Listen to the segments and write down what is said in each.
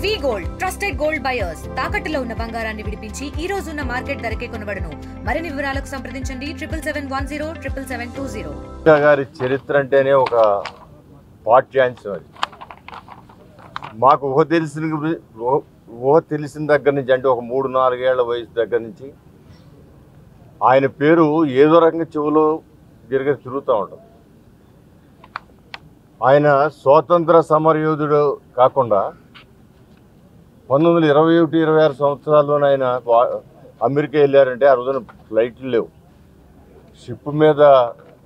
వి gold trusted gold buyers తాకట్టులో ఉన్న బంగారాన్ని విడిపించి ఈ రోజు ఉన్న మార్కెట్ ధరకే కొనబడును. మరిన్ని వివరాలకు సంప్రదించండి 7710 గారి చరిత్ర అంటేనే ఒక పాఠ్యాంశం. అది మాకు ఊహ తెలిసిన దగ్గర నుంచి, అంటే ఒక 3-4 ఏళ్ల వయసు దగ్గర నుంచి ఆయన పేరు ఏదో రకంగా చెవులో తిరుగుతూ ఉంటుంది. ఆయన స్వాతంత్ర సమరయోధుడు కాకుండా 1921-26 సంవత్సరాల్లోనే ఆయన అమెరికా వెళ్ళారంటే, ఆ రోజున ఫ్లైట్లు లేవు, షిప్ మీద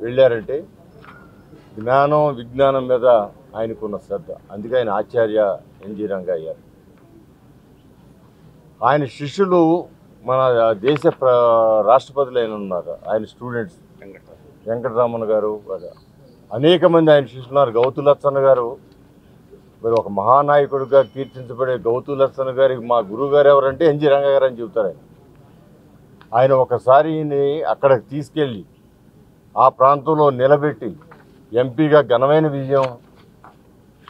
వెళ్ళారంటే జ్ఞానం విజ్ఞానం మీద ఆయనకున్న శ్రద్ధ. అందుకే ఆయన ఆచార్య ఎన్జి రంగా అయ్యారు. ఆయన శిష్యులు మన దేశ రాష్ట్రపతులు అయిన ఉన్నారు, ఆయన స్టూడెంట్స్. వెంకటరామన్ గారు, అనేక మంది ఆయన శిష్యులు ఉన్నారు. గౌతులచ్చన్న గారు, మరి ఒక మహానాయకుడిగా కీర్తించబడే గౌతులచ్చన్న గారికి మా గురువు గారు ఎవరంటే ఎన్జి రంగా గారు అని చెబుతారు. ఆయన ఒకసారి అక్కడికి తీసుకెళ్ళి ఆ ప్రాంతంలో నిలబెట్టి ఎంపీగా ఘనమైన విజయం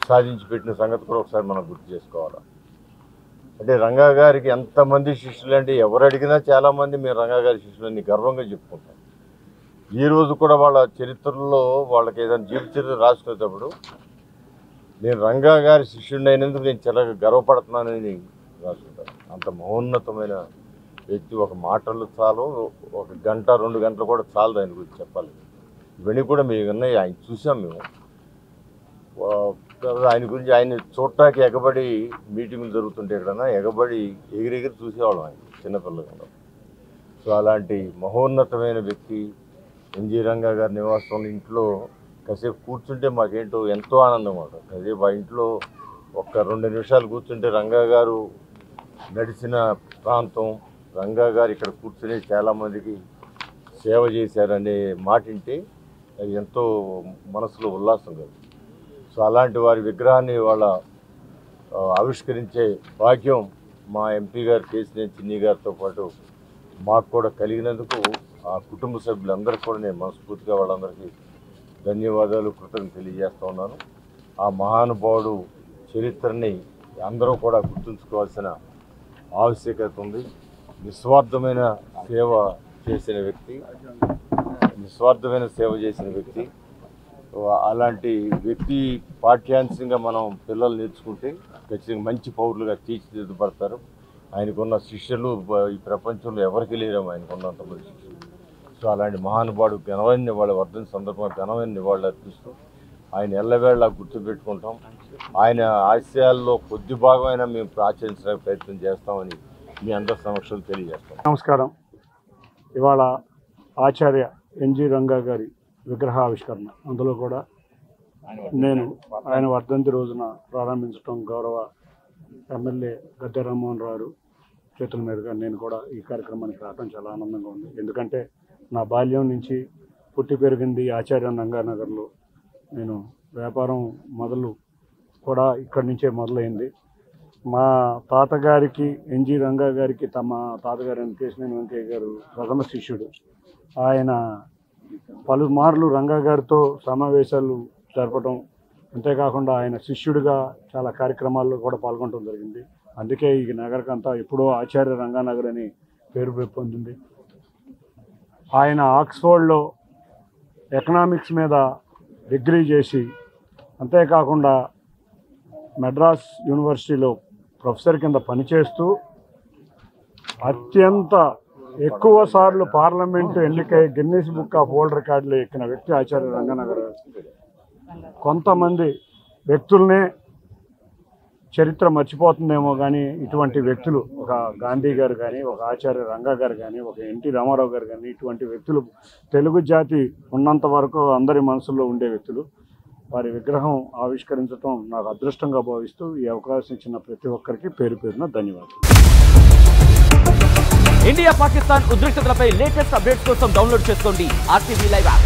సాధించి పెట్టిన సంగతి కూడా ఒకసారి మనం గుర్తు చేసుకోవాలి. అంటే రంగా గారికి ఎంతమంది శిష్యులు అంటే ఎవరు అడిగినా చాలామంది మేము రంగా గారి శిష్యులని గర్వంగా చెప్పుకుంటాం. ఈరోజు కూడా వాళ్ళ చరిత్రలో వాళ్ళకి ఏదైనా జీవిత చరిత్ర రాసుకునేటప్పుడు నేను రంగా గారి శిష్యుడిని అయినందుకు నేను చాలా గర్వపడుతున్నానని రాసుకుంటాను. అంత మహోన్నతమైన వ్యక్తి. ఒక మాటలు చాలు, 1 గంట 2 గంటలు కూడా చాలదు ఆయన గురించి చెప్పాలి. ఇవన్నీ కూడా మేము ఉన్నాయి, ఆయన చూసాం మేము. ఆయన గురించి ఆయన చూడటానికి ఎగబడి మీటింగులు జరుగుతుంటే ఎక్కడన్నా ఎగబడి ఎగిరెగిరి చూసేవాళ్ళం ఆయన చిన్నపిల్లలు. సో అలాంటి మహోన్నతమైన వ్యక్తి ఎన్జి రంగా గారి నివాసంలో ఇంట్లో కాసేపు కూర్చుంటే మాకేంటో ఎంతో ఆనందం ఉంటుంది. అదే మా ఇంట్లో 1-2 నిమిషాలు కూర్చుంటే రంగా గారు నడిచిన ప్రాంతం, రంగా గారు ఇక్కడ కూర్చుని చాలామందికి సేవ చేశారనే మాట వింటే అది ఎంతో మనసులో ఉల్లాసం కదా. సో అలాంటి వారి విగ్రహాన్ని వాళ్ళ ఆవిష్కరించే భాగ్యం మా ఎంపీ గారు కేసీఆర్ చిన్ని గారితో పాటు మాకు కూడా కలిగినందుకు ఆ కుటుంబ సభ్యులందరికీ కూడా నేను మనస్ఫూర్తిగా వాళ్ళందరికీ ధన్యవాదాలు, కృతజ్ఞతలు తెలియజేస్తూ ఉన్నాను. ఆ మహానుభావుడు చరిత్రని అందరూ కూడా గుర్తుంచుకోవాల్సిన ఆవశ్యకత ఉంది. నిస్వార్థమైన సేవ చేసిన వ్యక్తి. అలాంటి వ్యక్తి పాఠ్యాంశంగా మనం పిల్లలు నేర్చుకుంటే ఖచ్చితంగా మంచి పౌరులుగా తీర్చిదిద్దబడతారు. ఆయనకున్న శిష్యులు ఈ ప్రపంచంలో ఎవరికి లేరేమో ఆయనకున్నంతమంది శిష్యులు. సో అలాంటి మహానుభావుడు ఘనమైన నివాళి వర్ధన సందర్భంగా ఘనమైన నివాళులు అర్పిస్తూ ఆయన ఎల్లవేళ గుర్తుపెట్టుకుంటాం. ఆయన ఆశయాల్లో కొద్ది భాగమైనా మేము ఆచరించడానికి ప్రయత్నం చేస్తామని మీ అందరి సమక్షంలో తెలియజేస్తాం. నమస్కారం. ఇవాళ ఆచార్య ఎన్జి రంగా గారి విగ్రహావిష్కరణ, అందులో కూడా నేను ఆయన వర్ధంతి రోజున ప్రారంభించడం గౌరవ ఎమ్మెల్యే గద్దె రామ్మోహన్ రావు చేతుల మీదుగా నేను కూడా ఈ కార్యక్రమానికి రావడం చాలా ఆనందంగా ఉంది. ఎందుకంటే నా బాల్యం నుంచి పుట్టి పెరిగింది ఆచార్య రంగానగర్లో. నేను వ్యాపారం మొదలు కూడా ఇక్కడి నుంచే మొదలైంది. మా తాతగారికి ఎన్జి రంగా గారికి తమ తాతగారు కేశినేని వెంకయ్య గారు ప్రథమ శిష్యుడు. ఆయన పలుమార్లు రంగా గారితో సమావేశాలు జరపడం, అంతేకాకుండా ఆయన శిష్యుడిగా చాలా కార్యక్రమాల్లో కూడా పాల్గొనడం జరిగింది. అందుకే ఈ నగరకంతా ఎప్పుడో ఆచార్య రంగానగర్ అని పేరు పొందింది. ఆయన ఆక్స్ఫోర్డ్లో ఎకనామిక్స్ మీద డిగ్రీ చేసి, అంతేకాకుండా మెడ్రాస్ యూనివర్సిటీలో ప్రొఫెసర్ కింద పనిచేస్తూ అత్యంత ఎక్కువ సార్లు పార్లమెంటు ఎన్నికై గిన్నీస్ బుక్ ఆఫ్ వరల్డ్ రికార్డులో ఎక్కిన వ్యక్తి ఆచార్య రంగానగర్. కొంతమంది వ్యక్తులనే చరిత్ర మర్చిపోతుందేమో కానీ ఇటువంటి వ్యక్తులు, ఒక గాంధీ గారు కానీ, ఒక ఆచార్య రంగా గారు కానీ, ఒక ఎన్టీ రామారావు గారు కానీ, ఇటువంటి వ్యక్తులు తెలుగు జాతి ఉన్నంత వరకు అందరి మనసుల్లో ఉండే వ్యక్తులు. వారి విగ్రహం ఆవిష్కరించడం నాకు అదృష్టంగా భావిస్తూ ఈ అవకాశం ఇచ్చిన ప్రతి ఒక్కరికి పేరు పేరున ధన్యవాదాలు. ఇండియా పాకిస్తాన్ ఉద్రిక్తతలపై లేటెస్ట్ అప్డేట్స్ కోసం డౌన్లోడ్ చేసుకోండి RTV లైవ్ యాప్.